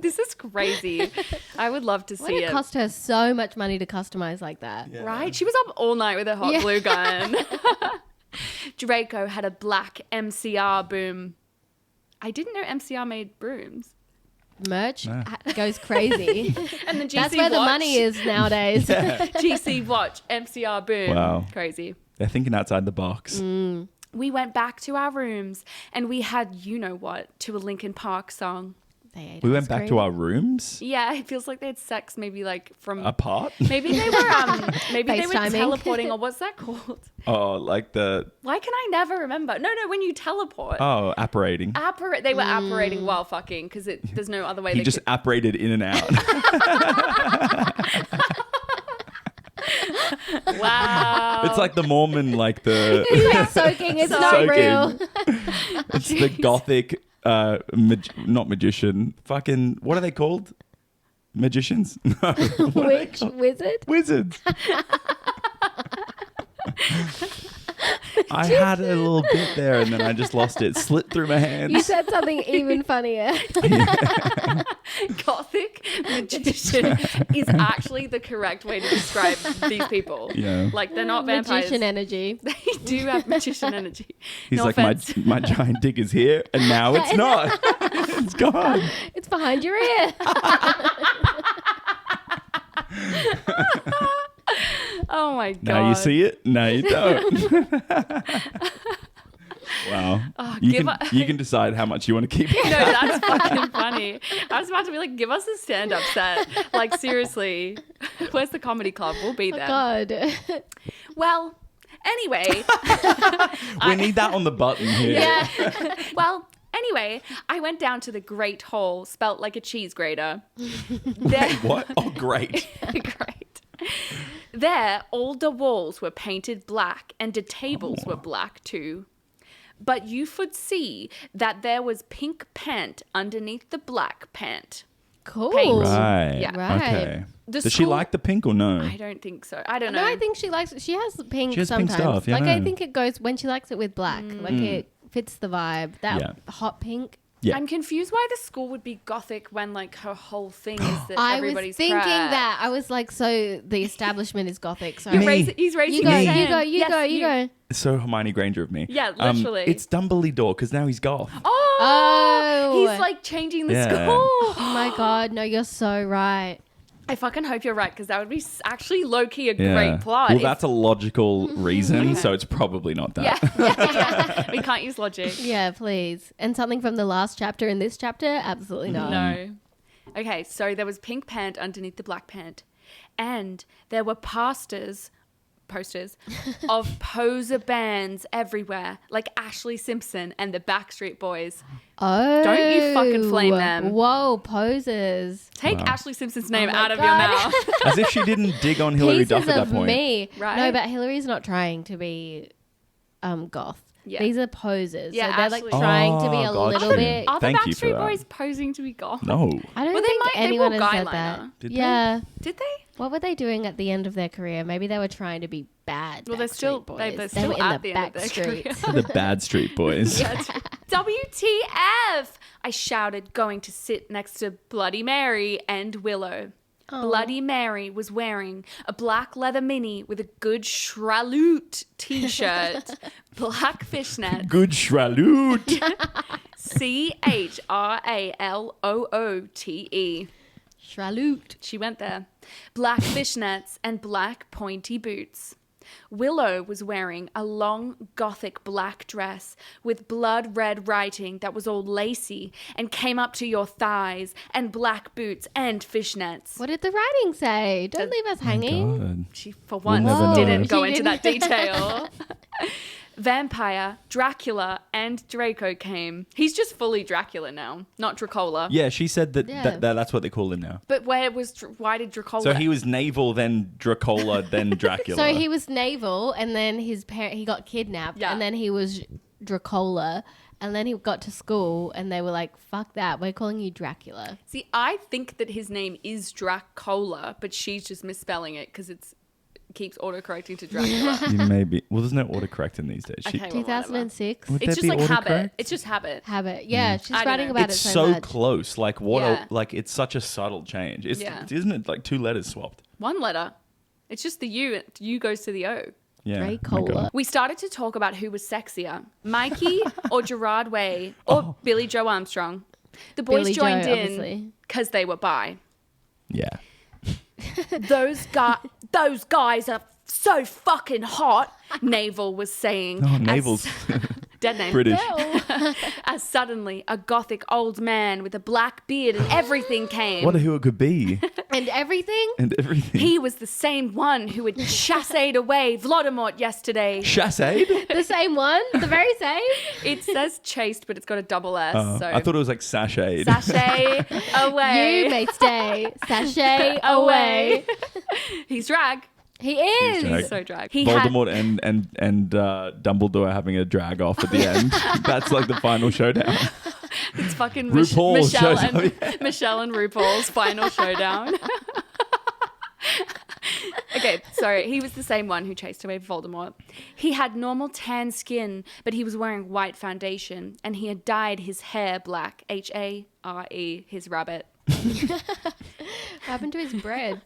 this is crazy. I would love to Would see it it. cost her so much money to customize like that? Right? She was up all night with her hot Yeah. glue gun. Draco had a black MCR boom. I didn't know MCR made brooms. Merch No. goes crazy. And the GC That's where the watch, money is nowadays. GC watch, MCR boom. Wow. Crazy. They're thinking outside the box. We went back to our rooms and we had you know what to a Linkin Park song. They ate We ice went back cream. to our rooms Yeah, it feels like they had sex maybe like from apart. maybe they were FaceTiming. teleporting, or what's that called? Oh, like the Why can I never remember? No, when you teleport. apparating. They were apparating while fucking because there's no other way He they just could. apparated in and out. Wow. It's like the Mormon, like the Yeah, soaking. It's not Soaking. real. it's the gothic not magician. Fucking what are they called? Magicians? No. What are they Witch, called? wizard. Wizards. I had a little bit there and then I just lost it. Slipped through my hands. You said something even funnier. Gothic magician is actually the correct way to describe these people. Yeah. Like they're not vampires. Magician energy. They do have magician energy. He's No like, offense. my giant dick is here and now it's not. It's gone. It's behind your ear. Oh my god. Now you see it. Now you don't. Wow. You can decide how much you want to keep. No, that's fucking funny. I was about to be like, give us a stand-up set. Like seriously, where's the comedy club? We'll be there. God. Well, anyway. We need that on the button here. Yeah. Well, anyway, I went down to the Great Hall, spelt like a cheese grater. There, What? Oh, great. great. There, all the walls were painted black and the tables were black too. But you could see that there was pink paint underneath the black paint. Cool. paint. Right. Yeah. Right. Okay. The Does she school- like the pink or no? I don't think so. I don't know. No, I think she likes. She has pink She has pink sometimes. stuff, yeah, Like I I know. think it goes when she likes it with black. Like it fits the vibe. That Yeah. hot pink. Yeah. I'm confused why the school would be gothic when like her whole thing is that I everybody's was thinking crap. that. I was like, so the establishment is gothic. So Me. He's raising you go, his you hand. go, you Yes, go, you go. So Hermione Granger of me. Yeah, literally. It's Dumbledore because now he's goth. Oh, he's like changing the Yeah. school. Oh my god, no, you're so right. I fucking hope you're right because that would be actually low key a Yeah. great plot. Well, If- that's a logical reason, so it's probably not that. yeah. We can't use logic. Yeah, please. And something from the last chapter in this chapter? Absolutely not. No. Okay, so there was pink pant underneath the black pant, and there were posters of poser bands everywhere, like Ashley Simpson and the Backstreet Boys. Oh. Don't you fucking flame them. Whoa, poses. Take Ashley Simpson's name my out of your God. mouth. As if she didn't dig on Hilary Pieces Duff at that of point. me. Right? No, but Hillary's not trying to be goth. Yeah. These are poses. Yeah, so they're like Ashley- trying to be a Oh, little gotcha. bit. Are the Thank you for Backstreet that. Boys posing to be goth? No. I don't Well, they think might- they anyone wore has said guyliner. that. Did they? Yeah. Did they? What were they doing at the end of their career? Maybe they were trying to be bad. Well, they're still- Backstreet they're Boys. still were in at the the end of back their streets. The Bad Street Boys. WTF! I shouted, going to sit next to Bloody Mary and Willow. Bloody Mary was wearing a black leather mini with a good Shraloot t-shirt, black fishnet, Good Shraloot. CHRALOOTE. Shraloot. She went there. Black fishnets and black pointy boots. Willow was wearing a long gothic black dress with blood red writing that was all lacy and came up to your thighs, and black boots and fishnets. What did the writing say? Don't leave us hanging. God. She, for once, never know. didn't go She into didn't. that detail. Vampire, Dracula, and Draco came. He's just fully Dracula now, not Dracola. Yeah, she said that, Yeah. that's what they call him now. But why did Dracola? So he was naval, then Dracola, then Dracula. So he was naval, and then he got kidnapped, Yeah. and then he was Dracola, and then he got to school, and they were like, "Fuck that, we're calling you Dracula." See, I think that his name is Dracola, but she's just misspelling it because it keeps autocorrecting to Dracula. Maybe. Well, there's no autocorrect in these days. Okay, well, whatever. 2006 Would It's there just be like habit. autocorrect? It's just habit. habit. Yeah, she's I don't writing know. about It's it so much. close. Like what? Yeah. Like it's such a subtle change. Yeah. Isn't it like 2 letters swapped? One letter. It's just the U. U goes to the O. Yeah. Dracola. Oh my God. We started to talk about who was sexier, Mikey or Gerard Way or Billy Joe Armstrong. The boys Billy Joe, joined in obviously. because they were bi. Yeah. Those guys are so fucking hot, Naval was saying. Oh, as- Naval's Dead name. British. As suddenly a gothic old man with a black beard and everything came. What who it could be And everything. and everything. He was the same one who had chassed away Vlodemort yesterday. Chassade? The same one? The very same? It says chased, but it's got a double S. so I thought it was like sashade. sachet away. You may stay. Sachet away. He's drag. He is. drag. He's so drag. He had Voldemort and Dumbledore having a drag off at the end. That's like the final showdown. it's fucking RuPaul Michelle shows and up. Michelle and RuPaul's final showdown. Okay, sorry. He was the same one who chased away Voldemort. He had normal tan skin, but he was wearing white foundation, and he had dyed his hair black. HARE, his rabbit. What happened to his bread?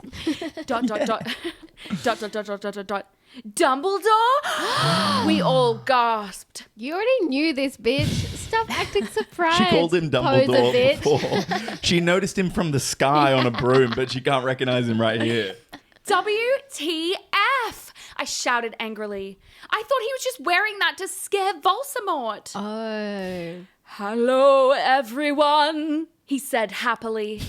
Dot dot dot dot dot dot dot dot dot dot. Dumbledore! We all gasped. You already knew this, bitch. Stop acting surprised. She called him poser Dumbledore bitch. before. She noticed him from the sky on a broom, but she can't recognize him right here. WTF! I shouted angrily. I thought he was just wearing that to scare Voldemort. Oh. Hello, everyone, he said happily.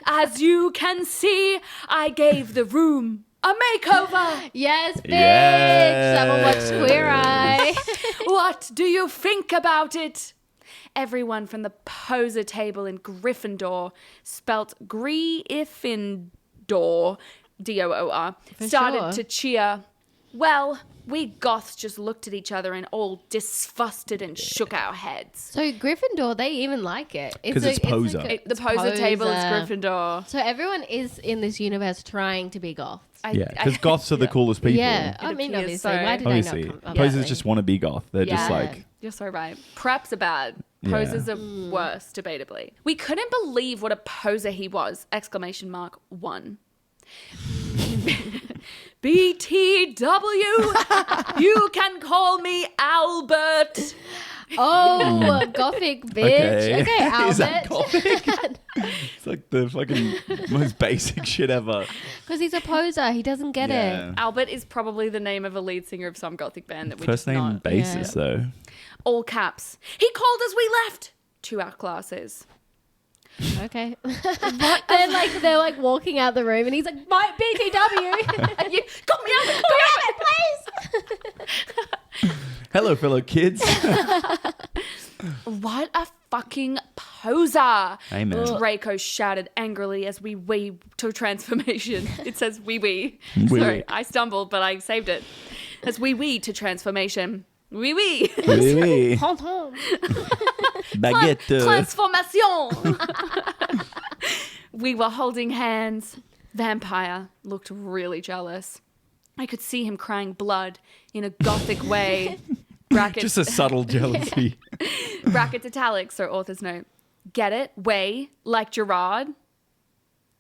As you can see, I gave the room a makeover. Yes, bitch. Yes. Someone watched Queer Eye. What do you think about it? Everyone from the poser table in Gryffindor, spelt Gryffindor, DOOR, started sure. to cheer. Well, we goths just looked at each other and all disgusted and shook our heads. So Gryffindor, they even like it. 'Cause it's poser. The poser table is Gryffindor. So everyone is in this universe trying to be goths. Yeah, because goths are the coolest people. Yeah, I mean, appears obviously. so. Why did Obviously. I not come? Posers just want to be goth. They're just Yeah. like, You're so right. Preps are bad. Yeah. Posers are worse, debatably. We couldn't believe what a poser he was! Exclamation mark 1. BTW, you can call me Albert. Oh, gothic bitch. Okay, Is that Albert. gothic? It's like the fucking most basic shit ever. Because he's a poser. He doesn't get it. Albert is probably the name of a lead singer of some gothic band that we First just name not. basis, though. All caps. He called as we left to our classes. Okay. they're like walking out the room and he's like, my BTW. You call me Albert. Please. Hello, fellow kids. What a fucking poser. Amen. Draco shouted angrily as we wee to transformation. It says wee. Wee Sorry, wee. I stumbled, but I saved it. As wee to transformation. Wee. Oui, oui. Tonton. Baguette. Transformation. We were holding hands. Vampire looked really jealous. I could see him crying blood in a gothic way. Brackets. Just a subtle jealousy. Brackets italics, so author's note. Get it? Way, like Gerard.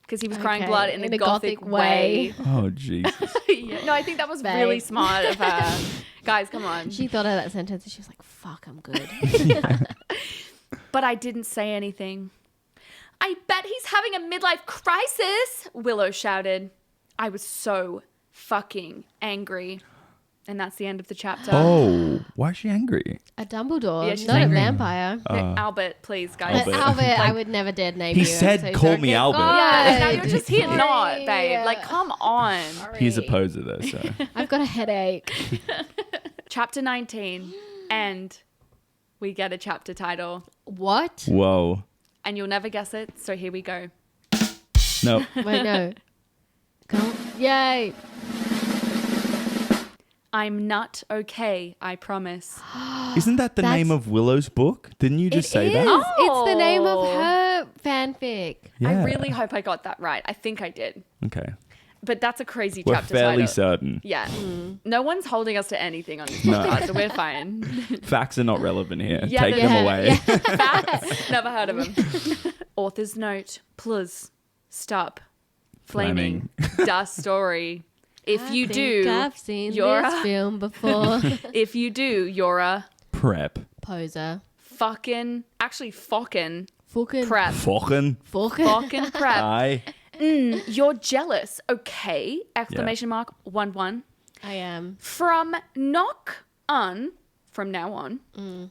Because he was crying Okay, blood in a gothic way. Oh, Jesus. Yeah. No, I think that was Babe. really smart of her. Guys, come on. She thought of that sentence and she was like, fuck, I'm good. But I didn't say anything. I bet he's having a midlife crisis, Willow shouted. I was so fucking angry. And that's the end of the chapter. Oh, why is she angry? A Dumbledore, Yeah, she's not angry. a vampire. No, Albert, please, guys. Albert. I would never dare name He you. said, so "Call sorry. me Albert." Yeah, now God. you're just here Sorry. not, babe. Like, come on. He's a poser, though, so. I've got a headache. Chapter 19. And we get a chapter title. What? Whoa. And you'll never guess it, so here we go. No. Wait, no. Come. Yay. I'm not okay, I promise. Isn't that the That's- name of Willow's book? Didn't you just say It that? is. It's the name of Oh. her fanfic. Yeah. I really hope I got that right. I think I did. Okay. But that's a crazy We're chapter fairly title. certain. Yeah. No one's holding us to anything on this No. podcast, so we're fine. Facts are not relevant here. Yeah, Take yeah, them away. Facts. Never heard of them. Author's note. Plus. Stop. Flaming. Da story. If you do, I've seen you're this a, film before. if you do, you're a Prep. Poser. fucking, actually fucking Fucking. prep. Fucking. Fucking prep. Aye. You're jealous, okay? Exclamation mark 1. I am. From knock on, from now on,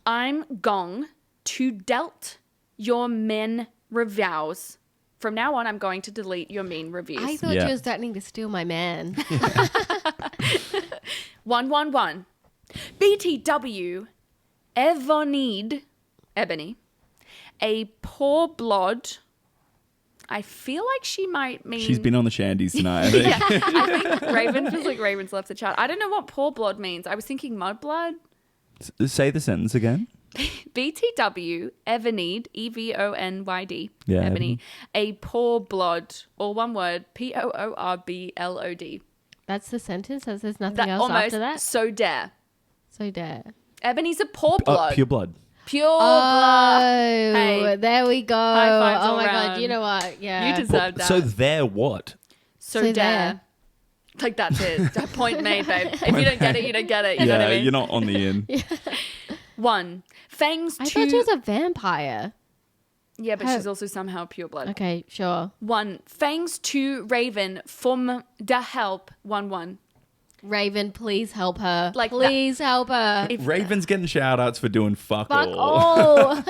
I'm gong to delt your men reviews. From now on, I'm going to delete your mean reviews. I thought Yeah. you were threatening to steal my man. 111. BTW ever need Ebony a poor blood. I feel like she might mean. She's been on the shandies tonight, I think. Yeah, I think Raven feels like Raven's left the chat. I don't know what poor blood means. I was thinking mud blood. Say the sentence again. BTW ever need EVONYD Yeah, Ebony a poor blood, all one word, POORBLOD. That's the sentence. There's nothing That else almost after that. so dare. So dare. Ebony's a poor blood. Pure blood. Pure Oh, blood. Hey. there we go. High fives Oh all my round. god, you know what? Yeah. You deserve that. So they're what? So So dare. dare. Like that's it. That point made, babe. If you don't get it, you don't get it. You know Yeah, what I mean? you're not on the in. 1. Fangs I to... thought she was a vampire. Yeah, but Oh. she's also somehow pure blood. Okay, sure. 1. Fangs to Raven from the help. 1. Raven, please help her. Like that- please help her. Raven's getting shout outs for doing fuck Fuck all. all.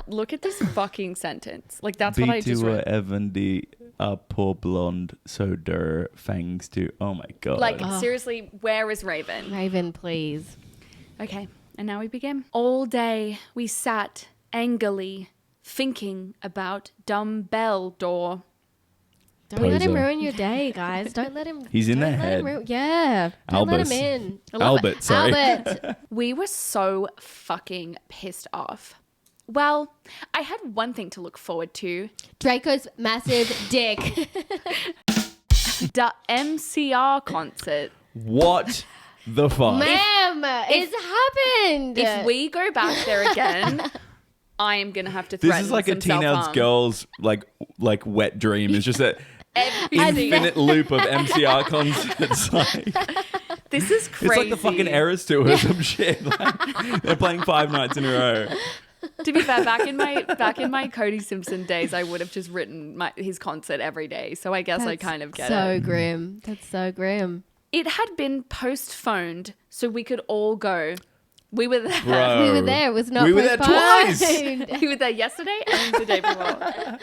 Look at this fucking sentence. Like that's what I just B2 wrote. Evan the poor blonde so der fangs to. Oh my god. Like seriously, where is Raven? Raven, please. Okay, and now we begin. All day we sat angrily thinking about Dumbledore. Don't let him poser. ruin your day, guys. Don't let him. He's in don't their let him head. Yeah. Don't let him in. Albert, sorry. Albert. We were so fucking pissed off. Well, I had one thing to look forward to. Draco's massive dick. The MCR concert. What the fuck? Ma'am, it's happened. If we go back there again, I am going to have to This threaten is like a some teenage self-harm. girl's like wet dream. It's just an Every infinite loop of MCR concerts. Like, This is crazy. it's like the fucking Eras tour or some shit. Like, they're playing 5 nights in a row. To be fair, back in my Cody Simpson days, I would have just written his concert every day. So I guess I kind of get so it. grim. That's so grim. It had been postponed so we could all go. We were there. Bro. We were there. It was not We were there twice. postponed. We were there yesterday and the day before.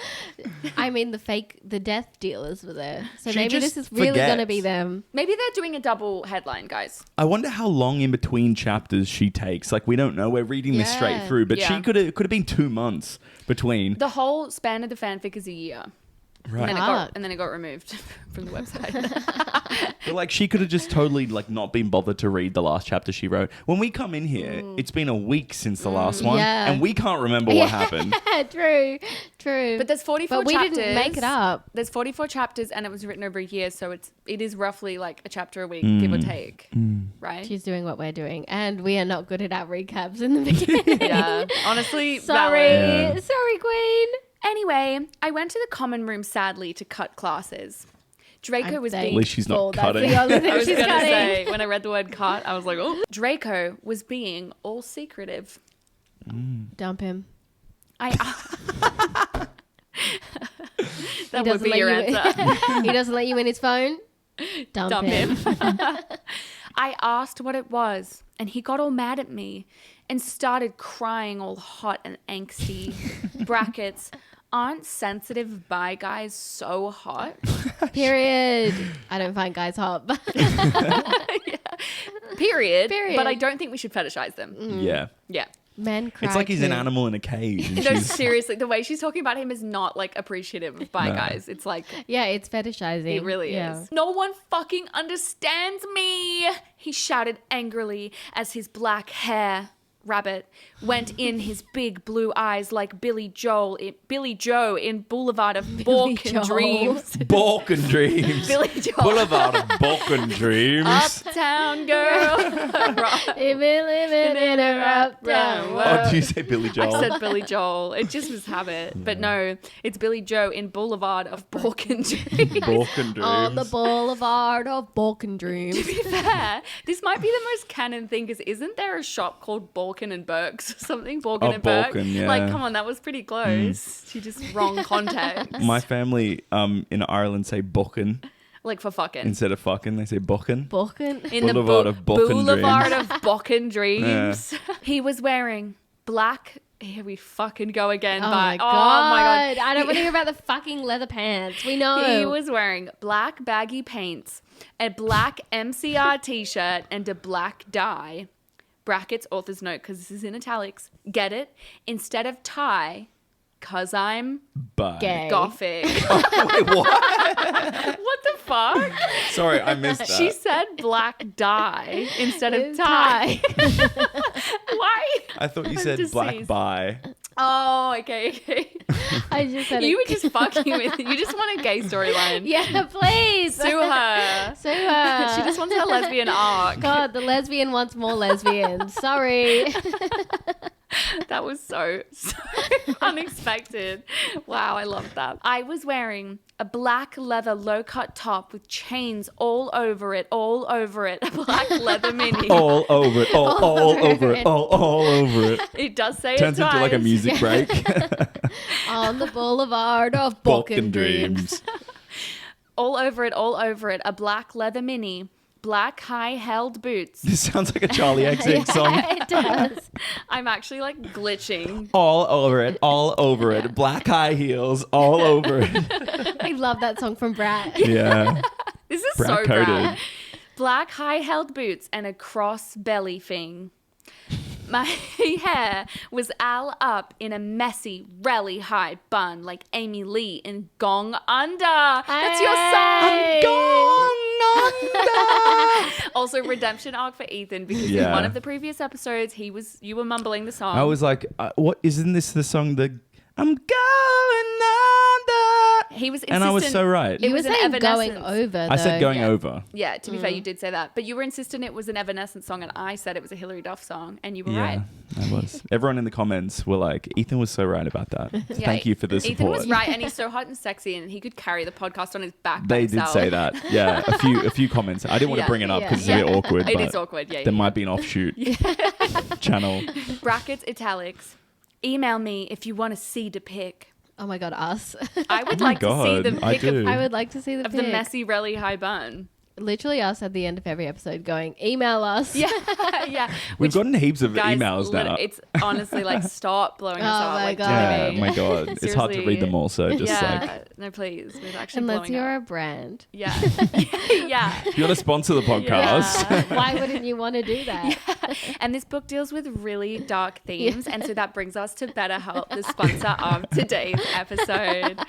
I mean, the death dealers were there. So She maybe just this is really forgets. going to be them. Maybe they're doing a double headline, guys. I wonder how long in between chapters she takes. Like, we don't know. We're reading this straight Yeah. through, but Yeah. she could have been 2 months between. The whole span of the fanfic is a year. Right. And then it got removed from the website. But like, she could have just totally like not been bothered to read the last chapter she wrote. When we come in here, it's been a week since the last one, Yeah. and we can't remember what happened. True. But there's 44 But we chapters. didn't make it up. There's 44 chapters and it was written over a year, so it is roughly like a chapter a week, give or take. Right? She's doing what we're doing, and we are not good at our recaps in the beginning. Yeah. Honestly, Sorry. valid. Yeah. Sorry, Queen. Anyway, I went to the common room sadly to cut classes. Draco was At being least she's not Well, that's cutting. the only thing I was she's gonna cutting. say, when I read the word cut, I was like, oh. Draco was being all secretive. Dump him. I He that would doesn't be let your you. answer. He doesn't let you in his phone. Dump him. I asked what it was, and he got all mad at me and started crying all hot and angsty. Brackets, aren't sensitive bi guys so hot? Period. I don't find guys hot. Period. Period. But I don't think we should fetishize them. Yeah. Yeah. Men cry It's like he's an too. animal in a cage. And No, she's, seriously, the way she's talking about him is not like appreciative of bi No. guys. It's like, Yeah, it's fetishizing. it really Yeah. is. No one fucking understands me, he shouted angrily as his black hair rabbit went in his big blue eyes like Billy Joe in Boulevard of Balkan Joel. Dreams. Balkan Dreams. Billy Joel. Boulevard of Balkan Dreams. Uptown girl. If we're living in a uptown world. Oh, do you say Billy Joel? I said Billy Joel. It just was habit. But no, it's Billy Joe in Boulevard of Balkan Dreams. Balkan Dreams. On the boulevard of Balkan To Dreams. be fair, this might be the most canon thing because isn't there a shop called Balkan and Burke's or something? Balkan Oh, and Burke. Balkan, yeah. Like, come on, that was pretty close. She just wrong context. My family in Ireland say Buchan Like for fucking. instead of fucking. They say Buchan. Balkan. In Boulevard the of Balkan Boulevard Dreams. of Balkan Dreams. He was wearing black. Here we fucking go again. Oh but- my god. Oh my god. I don't want to hear about the fucking leather pants. We know. He was wearing black baggy pants, a black MCR t-shirt, and a black dye. Brackets, author's note, because this is in italics. Get it? Instead of tie, because I'm Bye. Gay. GOFFIK. Wait, what? What the fuck? Sorry, I missed that. She said black dye instead of It's tie. Why? I thought you I'm said black deceased. bye. Oh, okay. I just said You it. were just fucking with it. You just want a gay storyline. Yeah, please. Sue her. Sue her. She just wants her lesbian arc. God, the lesbian wants more lesbians. Sorry. That was so unexpected. Wow, I love that. I was wearing a black leather low-cut top with chains all over it, a black leather mini. All over it. All over it. All over it. It does say Turns it into like a twice. music break. On the boulevard of Balkan Dreams. All over it, a black leather mini, black high-held boots. This sounds like a Charlie XX song. It does. I'm actually like glitching. All over it. All over it. Black high heels. All over it. I love that song from Brat. Yeah. This is Brat so coded. bad. Black high-held boots and a cross belly thing. My hair was all up in a messy, really high bun like Amy Lee in Gong Under. That's your song. Gone under. Also, redemption arc for Ethan because in Yeah. one of the previous episodes, you were mumbling the song. I was like, what? Isn't this the song that I'm going under? He was and I was insistent- so right. You were was an saying going Evanescence. over, I said though. going over. Yeah, to be fair, you did say that. But you were insistent it was an Evanescence song, and I said it was a Hilary Duff song, and you were Yeah, right. I was. Everyone in the comments were like, Ethan was so right about that. Thank you for the support. Ethan was right, and he's so hot and sexy, and he could carry the podcast on his back. by They did himself. say that. Yeah, a few comments. I didn't want Yeah. to bring it up Yeah. because it's a bit awkward. It but is awkward, yeah. There might be an offshoot channel. Brackets, italics. Email me if you want to see the pic. Oh my God, us. I would Oh my like to see God, the I pic do. of, I would like to see the of the pic. messy, really high bun. Literally us at the end of every episode going, email us. Yeah, yeah. We've gotten heaps of Guys, emails now. It's honestly like stop blowing us Oh up. my Like, God. Yeah, Jimmy. my God. It's hard to Seriously. read them all, so just Yeah, no, please. We're actually Unless blowing you're up. a brand. Yeah, yeah. if you want to sponsor the podcast. Yeah. Why wouldn't you want to do that? And this book deals with really dark themes, and so that brings us to BetterHelp, the sponsor of today's episode.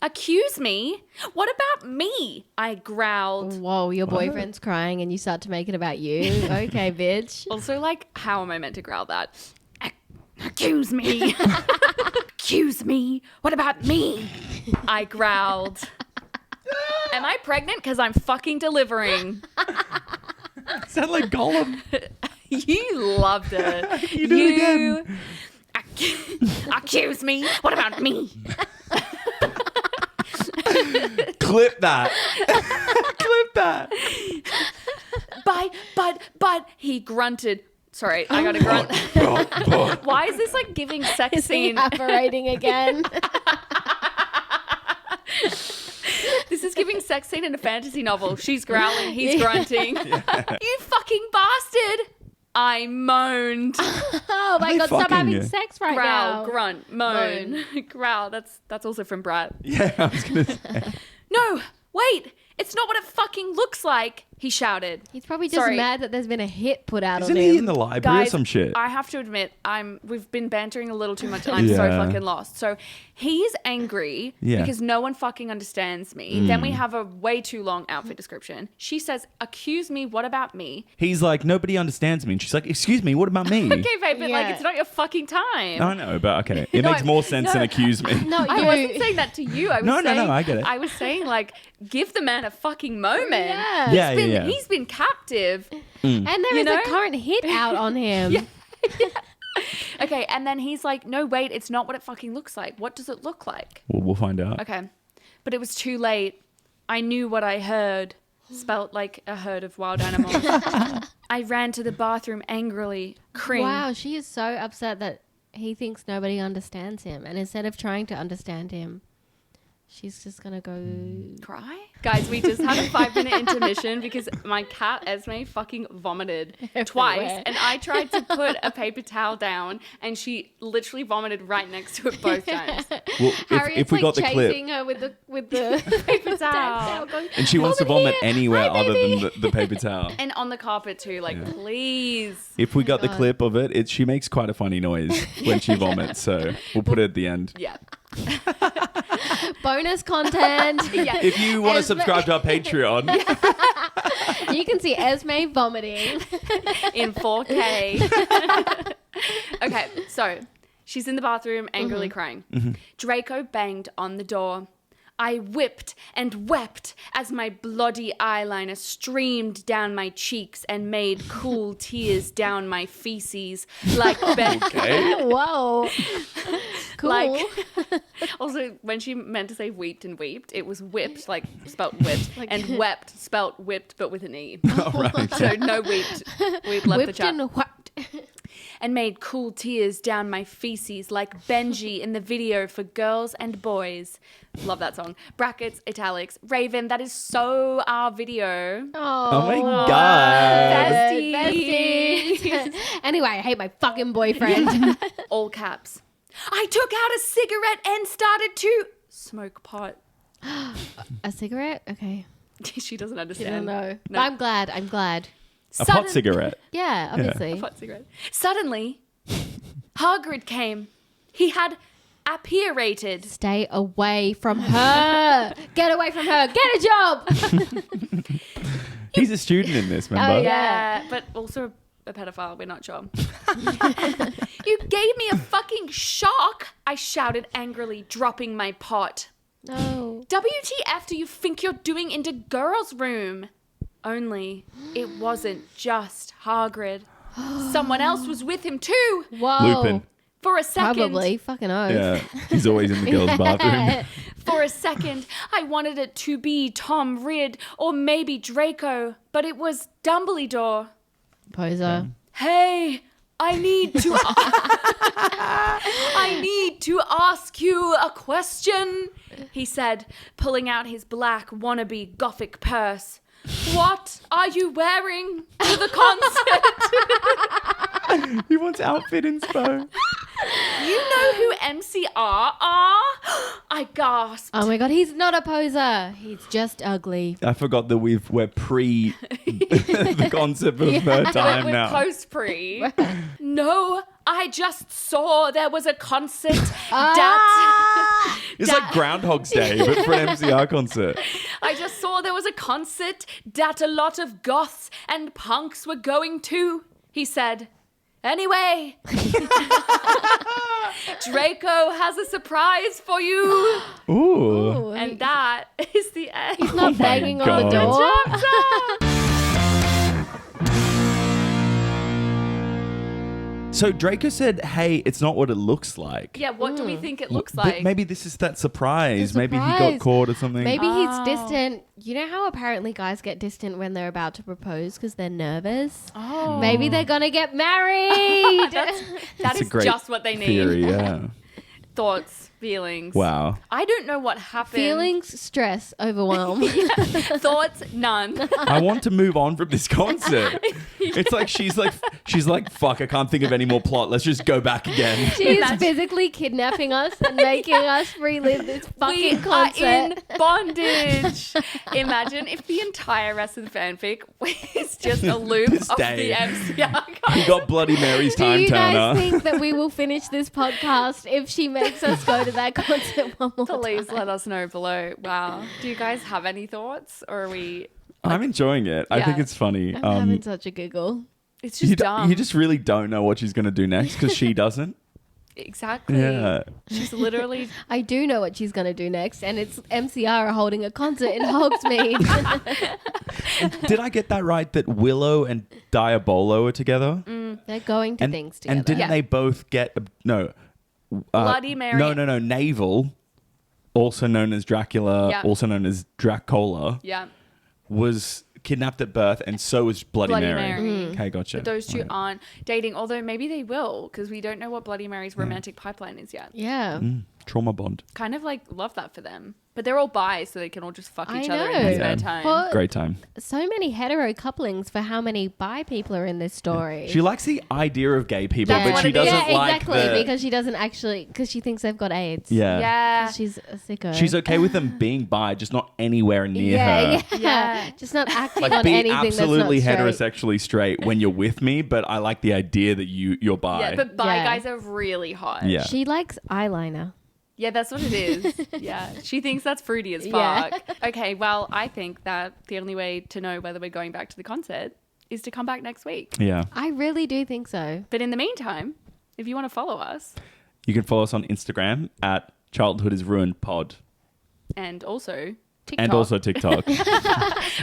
Accuse me? What about me? I growled. Whoa, your boyfriend's crying and you start to make it about you. Okay, bitch. Also, like, how am I meant to growl that? Accuse me. Accuse me. What about me? I growled. Am I pregnant? Because I'm fucking delivering. Sound like Gollum. You loved it. You did it again. Accuse me. What about me? Clip that. Clip that. But, he grunted. Sorry, I gotta grunt. Why is this like giving sex Is he scene? evaporating again? This is giving sex scene in a fantasy novel. She's growling, he's grunting. You fucking bastard! I moaned. Oh my They God, stop fucking having you. sex right Growl, now. grunt, moan. Growl. That's also from Brat. Yeah, I was going to say. No, wait! It's not what it fucking looks like! He shouted. He's probably just Sorry. mad that there's been a hit put out Isn't on he him. in the library or Guys, some shit? I have to admit, we've been bantering a little too much and I'm so Yeah. fucking lost. So he's angry Yeah. because no one fucking understands me. Then we have a way too long outfit description. She says, accuse me, what about me? He's like, nobody understands me. And she's like, excuse me, what about me? Okay, babe, but like Yeah. it's not your fucking time. I know, but okay. It No, makes more sense than accuse me. No, I you. wasn't saying that to you. I was No, saying, I get it. I was saying like, give the man a fucking moment. Yeah. Yeah. He's been captive. And there You is know? a current hit out on him. Okay, and then he's like, no, wait, it's not what it fucking looks like. What does it look like? We'll find out. Okay. But it was too late. I knew what I heard. Spelt like a herd of wild animals. I ran to the bathroom angrily, cring. Wow, she is so upset that he thinks nobody understands him. And instead of trying to understand him, she's just going to go... Cry? Guys, we just had a 5-minute intermission because my cat Esme fucking vomited twice. Everywhere. And I tried to put a paper towel down and she literally vomited right next to it both times. Well, Harriet's if we got the clip, chasing her with the Paper towel. going, and she wants to "Vomit vomit here. anywhere Hi, other baby." than the paper towel. And on the carpet too, like, please. If we got the God. clip of it, she makes quite a funny noise when she vomits. So we'll put it at the end. Yeah. Bonus content. Yeah. If you want to Esme- subscribe to our Patreon, You can see Esme vomiting. In 4K. Okay, so she's in the bathroom angrily crying. Draco banged on the door. I whipped and wept as my bloody eyeliner streamed down my cheeks and made cool tears down my feces like okay. Whoa. Cool. Like, also, when she meant to say weeped and weeped, it was whipped, like spelt whipped, and wept, spelt whipped, but with an E. All right. So no weeped. We've left the Whipped chat. and whacked. And made cool tears down my feces like Benji in the video for Girls and Boys. Love that song. Brackets, italics. Raven, that is so our video. Oh my god. Besties. Anyway, I hate my fucking boyfriend. All caps. I took out a cigarette and started to smoke pot. A cigarette? Okay. She doesn't I understand. don't know. No. I'm glad. A pot cigarette. Yeah, obviously. Hot cigarette. Suddenly, Hagrid came. He had apparated. Stay away from her. Get away from her. Get a job. He's a student in this, remember? Oh, Yeah, but also a pedophile. We're not sure. You gave me a fucking shock, I shouted angrily, dropping my pot. No. WTF do you think you're doing in the girls' room? Only it wasn't just Hagrid. Someone else was with him too. Whoa. Lupin. For a second. Probably. Fucking oath. Yeah, he's always in the girls' bathroom. For a second, I wanted it to be Tom Ridd or maybe Draco, but it was Dumbledore. Poser. Hey, I need to ask you a question, he said, pulling out his black wannabe Gothic purse. What are you wearing to the concert? He wants outfit inspo. You know who MCR are? I gasped. Oh my god, he's not a poser. He's just ugly. I forgot that we're pre the concept of her time We're now. post-pre. No, I just saw there was a concert that... It's like Groundhog's Day, but for an MCR concert. I just saw there was a concert that a lot of goths and punks were going to, he said. Anyway, Draco has a surprise for you. Ooh. And that is the end. He's not my banging on the God. door. So Draco said, hey, it's not what it looks like. Yeah, what do we think it looks But like? maybe this is that surprise. The Maybe he surprise. got caught or something. Maybe he's Oh. distant. You know how apparently guys get distant when they're about to propose because they're nervous? Oh. Maybe they're going to get married. That It's a is great just what they need. theory, yeah. Thoughts, feelings. Wow. I don't know what happened. Feelings, stress, overwhelm. Thoughts, none. I want to move on from this concert. It's like she's like, fuck, I can't think of any more plot. Let's just go back again. She's physically kidnapping us and making us relive this fucking We concert. are in bondage. Imagine if the entire rest of the fanfic is just a loop This of day. the MCR. We got Bloody Mary's Do time you guys turner. think that we will finish this podcast if she makes us go to that concert one more Please time? let us know below. Wow. Do you guys have any thoughts, or are we? I'm enjoying it. I Yeah. think it's funny. I'm having such a giggle. It's just dumb. You just really don't know what she's going to do next because she doesn't. Exactly. Yeah. She's literally. I do know what she's going to do next, and it's MCR are holding a concert in Hogsmeade. Did I get that right that Willow and Diabolo are together? They're going to things together. And didn't Yeah. they both get Bloody Mary. No. Naval, also known as Dracula, Yeah. also known as Dracola, Yeah. was kidnapped at birth, and so was Bloody Bloody Mary. Mary. Okay, gotcha. But those two Right. aren't dating, although maybe they will, because we don't know what Bloody Mary's romantic pipeline is yet. Yeah. Trauma bond. Kind of like love that for them. But they're all bi, so they can all just fuck I each other in know. their Yeah. spare time. But Great time. so many hetero couplings for how many bi people are in this story. She likes the idea of gay people, That's but what she it is. doesn't yeah, like exactly, the... because she doesn't actually, because she thinks they've got AIDS. Yeah. Yeah. She's a sicko. She's okay with them being bi, just not anywhere near yeah, her. yeah, Yeah. just not acting Like on be anything absolutely that's not heterosexually straight when you're with me, but I like the idea that you're bi. Yeah, but bi Yeah. guys are really hot. Yeah. She likes eyeliner. Yeah, that's what it is. Yeah. She thinks that's fruity as Yeah. fuck. Okay, well, I think that the only way to know whether we're going back to the concert is to come back next week. Yeah. I really do think so. But in the meantime, if you want to follow us, You can follow us on Instagram at Childhood is Ruined Pod. and also TikTok. And also TikTok.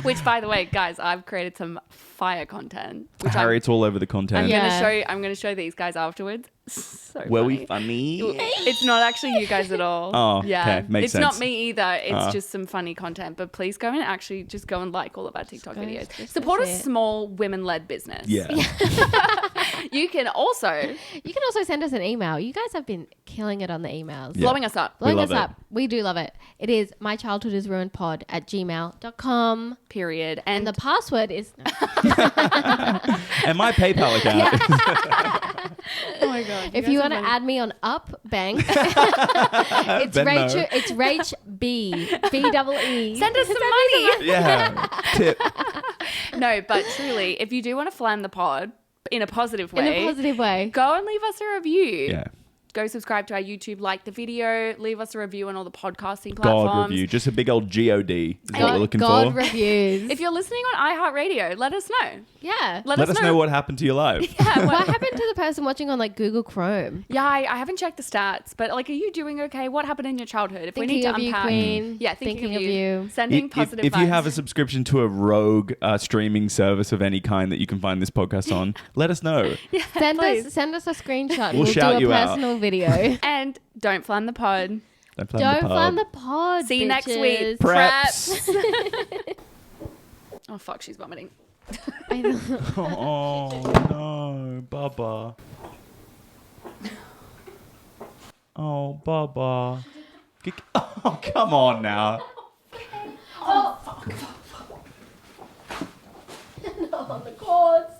Which, by the way, guys, I've created some fire content. Which Harriet's all over the content. Yeah. I'm gonna show these guys afterwards. So Were funny. we funny? It's not actually you guys at all. Oh, yeah. okay. Makes it's not sense. me either. It's just some funny content. But please go and actually just go and like all of our TikTok go videos. just Support a see it. small women-led business. Yeah. You can also You can also send us an email. You guys have been killing it on the emails. Yeah. blowing us up. Blowing love us it. up. We do love it. It is mychildhoodisruinedpod@gmail.com. Period. And And the password is... And my PayPal account. Oh my god! If you want to add me on Up Bank, it's Venmo. Rachel. It's Rach B BEE. send us some money. Yeah. Tip. No, but truly, if you do want to flan the pod in a positive way, In a positive way. go and leave us a review. Yeah. Go subscribe to our YouTube, like the video, leave us a review on all the podcasting God platforms. review. Just a big old God is what we're looking God for. reviews. If you're listening on iHeartRadio, let us know. Yeah. Let Let us know what happened to your life. Yeah, What happened to the person watching on like Google Chrome? Yeah, I haven't checked the stats, but like, are you doing okay? What happened in your childhood? If we need Thinking to of you, unpack, Queen. yeah, thinking of you, sending positive If vibes. you have a subscription to a rogue streaming service of any kind that you can find this podcast on, let us know. Send us a screenshot. And We'll shout do you a out. personal video. And don't flan the pod. Don't Don't find the pod. See you next week. bitches. Preps. Oh fuck, she's vomiting. Oh no, Baba. Oh, Baba. Oh, come on now. Not on the cords.